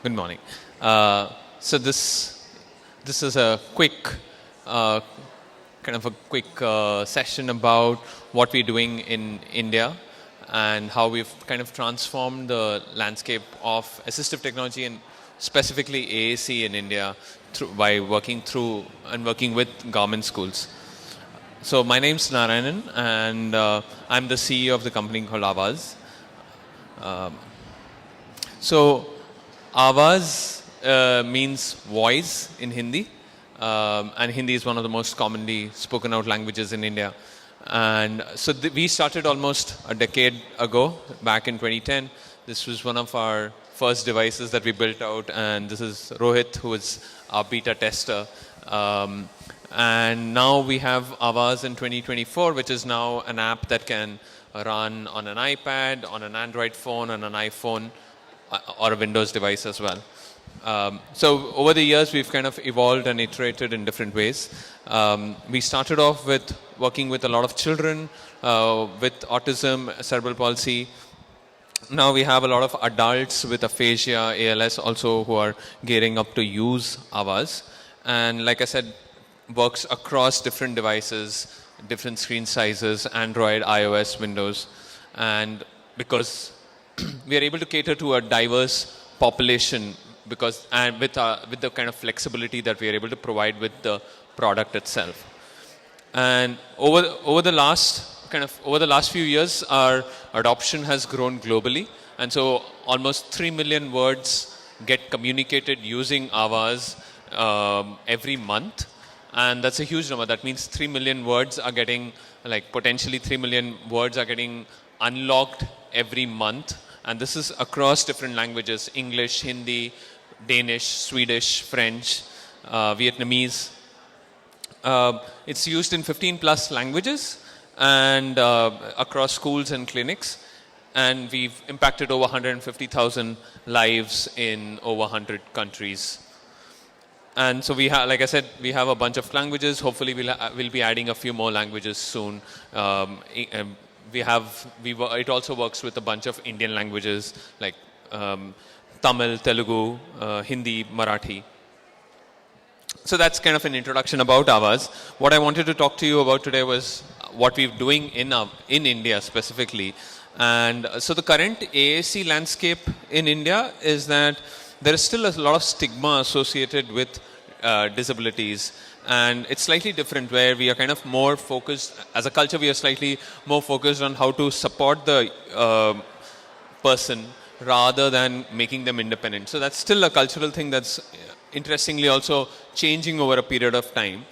Good morning. So this is a quick, session about what we're doing in India and how we've kind of transformed the landscape of assistive technology and specifically AAC in India by working with government schools. So my name's Narayanan and I'm the CEO of the company called Avaz. So Avaz means voice in Hindi, and Hindi is one of the most commonly spoken out languages in India. And so we started almost a decade ago, back in 2010. This was one of our first devices that we built out, and this is Rohit, who is our beta tester. And now we have Avaz in 2024, which is now an app that can run on an iPad, on an Android phone, on an iPhone, or a Windows device as well. So over the years, we've kind of evolved and iterated in different ways. We started off with working with a lot of children with autism, cerebral palsy. Now we have a lot of adults with aphasia, ALS also, who are gearing up to use Avaz. And like I said, works across different devices, different screen sizes, Android, iOS, Windows. And because we are able to cater to a diverse population and with the kind of flexibility that we are able to provide with the product itself. And over the last few years, our adoption has grown globally, and so almost 3 million words get communicated using Avaz every month, and that's a huge number. That means 3 million words are getting, potentially 3 million words are getting unlocked every month. And this is across different languages: English, Hindi, Danish, Swedish, French, Vietnamese. It's used in 15 plus languages and across schools and clinics. And we've impacted over 150,000 lives in over 100 countries. And so we have, like I said, we have a bunch of languages. Hopefully we'll be adding a few more languages soon. It also works with a bunch of Indian languages like Tamil, Telugu, Hindi, Marathi. So that's kind of an introduction about Avaz. What I wanted to talk to you about today was what we're doing in India specifically. And so the current AAC landscape in India is that there is still a lot of stigma associated with disabilities. And it's slightly different, where we are kind of more focused, as a culture, we are slightly more focused on how to support the person rather than making them independent. So that's still a cultural thing that's interestingly also changing over a period of time.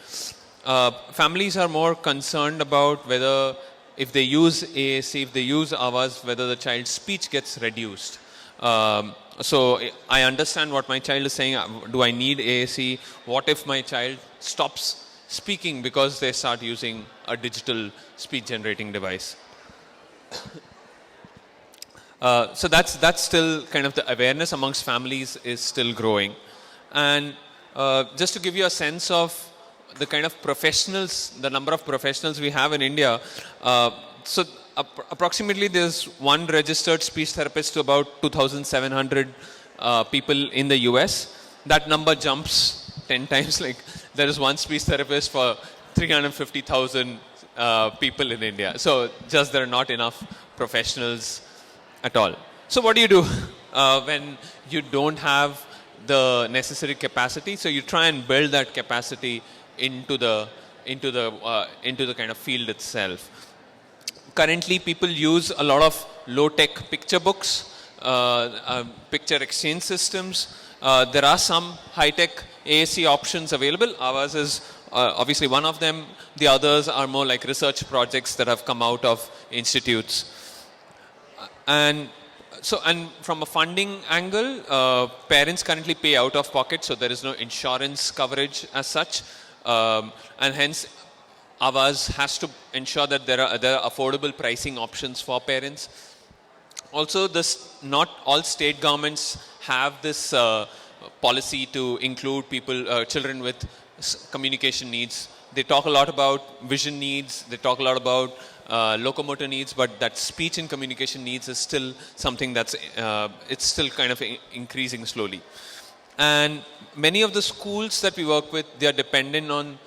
Families are more concerned about whether, if they use AAC, if they use Avaz, whether the child's speech gets reduced. So I understand what my child is saying. Do I need AAC? What if my child stops speaking because they start using a digital speech generating device? So that's still kind of the awareness amongst families is still growing. And just to give you a sense of the kind of professionals, the number of professionals we have in India, approximately there's one registered speech therapist to about 2,700 people in the US. That number jumps 10 times. Like there is one speech therapist for 350,000 people in India. So just there are not enough professionals at all. So what do you do when you don't have the necessary capacity? So you try and build that capacity into the kind of field itself. Currently, people use a lot of low-tech picture books, picture exchange systems. There are some high-tech AAC options available. Avaz is obviously one of them. The others are more like research projects that have come out of institutes. And from a funding angle, parents currently pay out of pocket, so there is no insurance coverage as such. And hence, Avaz has to ensure that there are affordable pricing options for parents. Also, not all state governments have this policy to include children with communication needs. They talk a lot about vision needs. They talk a lot about locomotor needs, but that speech and communication needs is still something that's, it's still kind of increasing slowly. And many of the schools that we work with, they are dependent on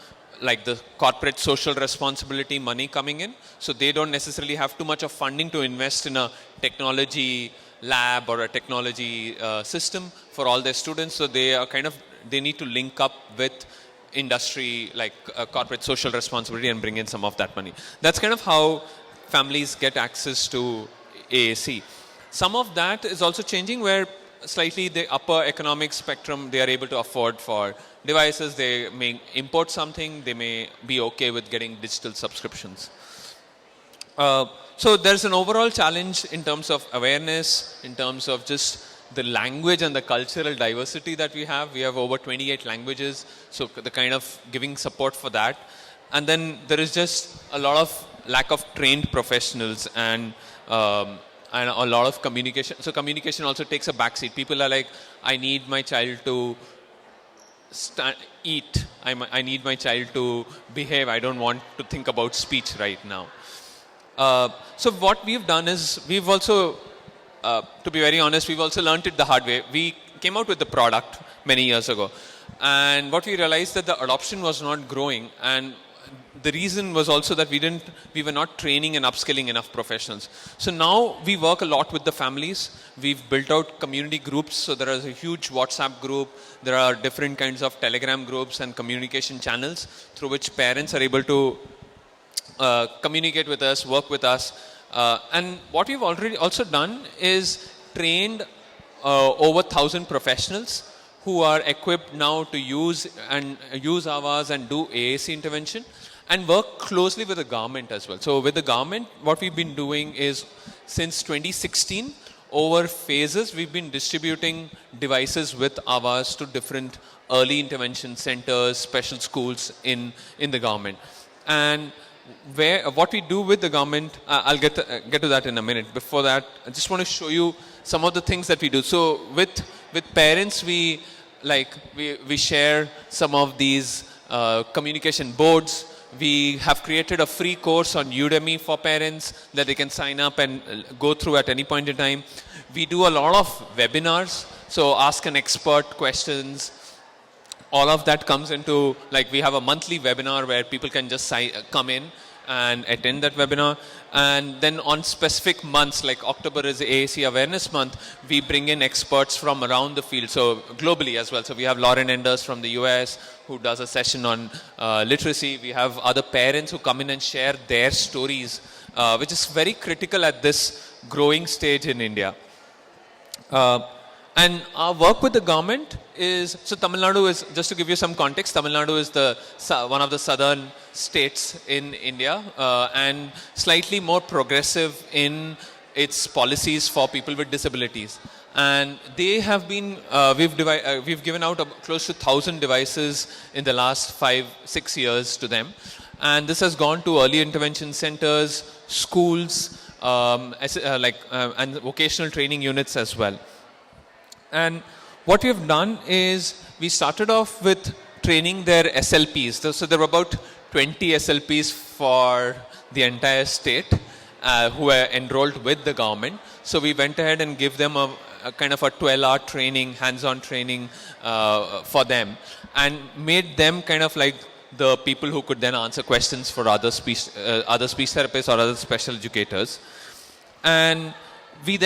like the corporate social responsibility money coming in. So they don't necessarily have too much of funding to invest in a technology lab or a technology system for all their students. So they are kind of, they need to link up with industry, like corporate social responsibility, and bring in some of that money. That's kind of how families get access to AAC. Some of that is also changing, where slightly the upper economic spectrum, they are able to afford for devices. They may import something. They may be okay with getting digital subscriptions. So there's an overall challenge in terms of awareness, in terms of just the language and the cultural diversity that we have. We have over 28 languages, so the kind of giving support for that. And then there is just a lot of lack of trained professionals and a lot of communication. So communication also takes a backseat. People are like, I need my child to eat. I need my child to behave. I don't want to think about speech right now. So what we've done is, we've also, to be very honest, we've also learned it the hard way. We came out with the product many years ago. And what we realized that the adoption was not growing. And the reason was also that we were not training and upskilling enough professionals. So now we work a lot with the families. We've built out community groups. So there is a huge WhatsApp group. There are different kinds of Telegram groups and communication channels through which parents are able to communicate with us, work with us. And what we've already also done is trained over 1,000 professionals who are equipped now to use Avaz and do AAC intervention, and work closely with the government as well. So with the government, what we've been doing is, since 2016, over phases, we've been distributing devices with Avaz to different early intervention centers, special schools in the government. And what we do with the government, I'll get to that in a minute. Before that, I just want to show you some of the things that we do. So with parents, we share some of these communication boards. We have created a free course on Udemy for parents that they can sign up and go through at any point in time. We do a lot of webinars, so ask an expert questions. All of that comes into, like, we have a monthly webinar where people can just come in and attend that webinar. And then on specific months, like October is AAC Awareness Month, we bring in experts from around the field, so globally as well. So we have Lauren Enders from the US who does a session on literacy. We have other parents who come in and share their stories, which is very critical at this growing stage in India. And our work with the government is, so Tamil Nadu is, just to give you some context, Tamil Nadu is one of the southern states in India, and slightly more progressive in its policies for people with disabilities. And they have been, we've given out close to 1,000 devices in the last 5-6 years to them. And this has gone to early intervention centers, schools, and vocational training units as well. And what we have done is, we started off with training their SLPs. So there were about 20 SLPs for the entire state who were enrolled with the government. So we went ahead and gave them a kind of a 12-hour training, hands-on training for them, and made them kind of like the people who could then answer questions for other speech therapists or other special educators. And we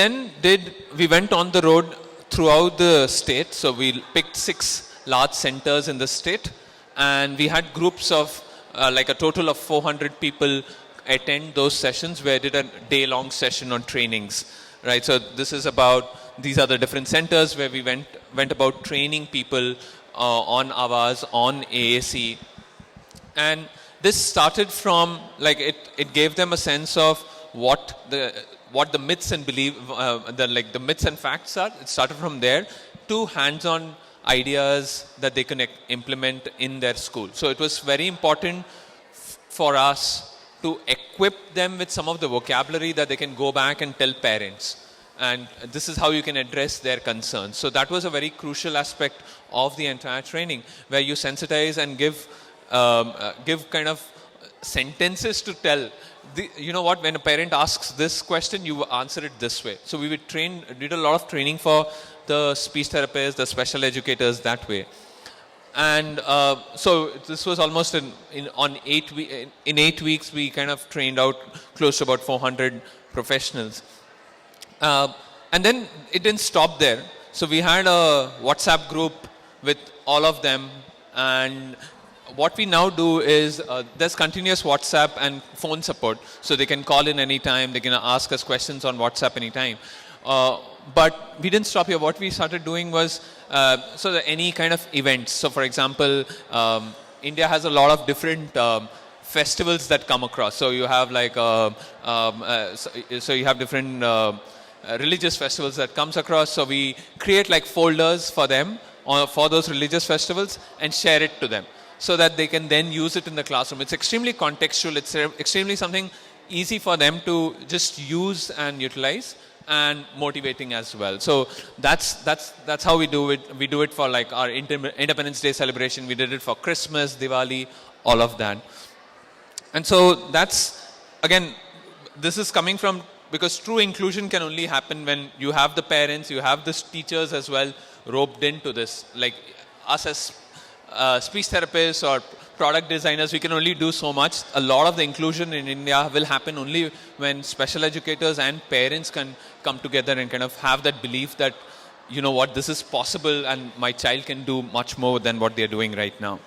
went on the road throughout the state. So we picked 6 large centers in the state, and we had groups of like a total of 400 people attend those sessions, where I did a day-long session on trainings, right? So this is about, these are the different centers where we went about training people on Avaz, on AAC. And this started from, like, it gave them a sense of what the myths and the myths and facts are. It started from there to hands-on ideas that they can implement in their school. So it was very important for us to equip them with some of the vocabulary that they can go back and tell parents. And this is how you can address their concerns. So that was a very crucial aspect of the entire training, where you sensitize and give kind of sentences to tell you know what, when a parent asks this question, you answer it this way. So we did a lot of training for the speech therapists, the special educators that way. And so this was almost in 8 weeks, we kind of trained out close to about 400 professionals. And then it didn't stop there. So we had a WhatsApp group with all of them. And what we now do is there's continuous WhatsApp and phone support. So they can call in anytime. They can ask us questions on WhatsApp anytime. But we didn't stop here. What we started doing was any kind of events. So for example, India has a lot of different festivals that come across. So you have like so you have different religious festivals that comes across. So we create like folders for them for those religious festivals and share it to them, so that they can then use it in the classroom. It's extremely contextual. It's extremely something easy for them to just use and utilize, and motivating as well. So that's how we do it. We do it for like our Independence Day celebration. We did it for Christmas, Diwali, all of that. And so that's, again, this is coming from, because true inclusion can only happen when you have the parents, you have the teachers as well roped into this. Like us as speech therapists or product designers, we can only do so much. A lot of the inclusion in India will happen only when special educators and parents can come together and kind of have that belief that, you know what, this is possible and my child can do much more than what they're doing right now.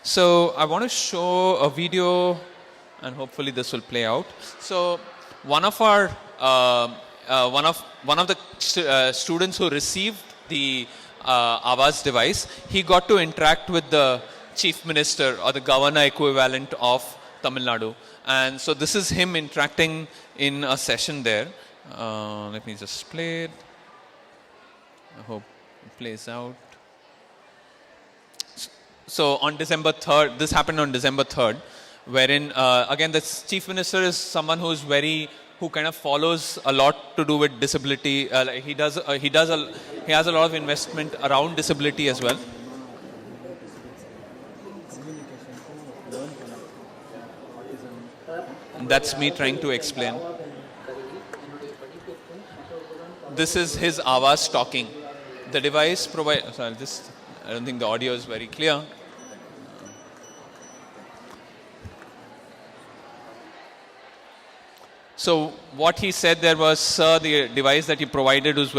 So I want to show a video, and hopefully this will play out. So one of our one of the students who received the Avaz device, he got to interact with the chief minister or the governor equivalent of Tamil Nadu. And so this is him interacting in a session there. Let me just play it. I hope it plays out. So on December 3rd, this happened on December 3rd, wherein again the chief minister is someone who kind of follows a lot to do with disability. He has a lot of investment around disability as well. And that's me trying to explain. This is his Avaz talking. The device provides. So I don't think the audio is very clear. So what he said there was, sir, the device that you provided was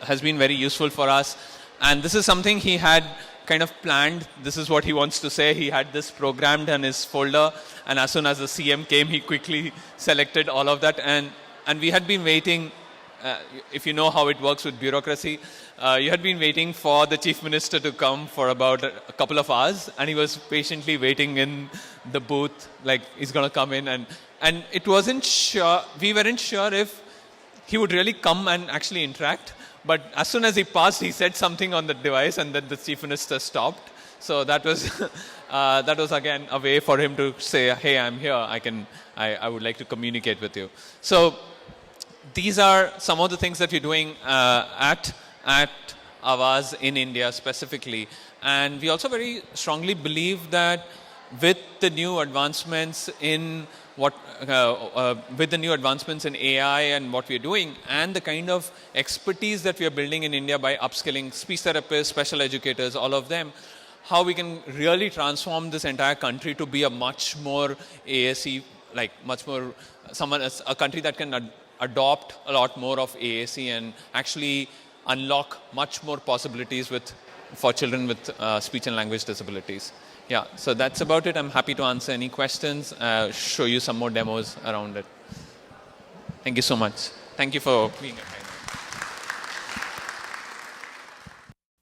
has been very useful for us. And this is something he had kind of planned. This is what he wants to say. He had this programmed in his folder. And as soon as the CM came, he quickly selected all of that. And we had been waiting, if you know how it works with bureaucracy, you had been waiting for the chief minister to come for about a couple of hours. And he was patiently waiting in the booth, like he's going to come in. And it wasn't sure, we weren't sure if he would really come and actually interact. But as soon as he passed, he said something on the device, and then the chief minister stopped. So that was again a way for him to say, hey, I'm here. I would like to communicate with you. So these are some of the things that we're doing at Avaz in India specifically. And we also very strongly believe that with the new advancements in with the new advancements in AI and what we are doing, and the kind of expertise that we are building in India by upskilling speech therapists, special educators, all of them, how we can really transform this entire country to be a much more AAC, like much more a country that can adopt a lot more of AAC and actually unlock much more possibilities for children with speech and language disabilities. Yeah, so that's about it. I'm happy to answer any questions, show you some more demos around it. Thank you so much. Thank you for being here.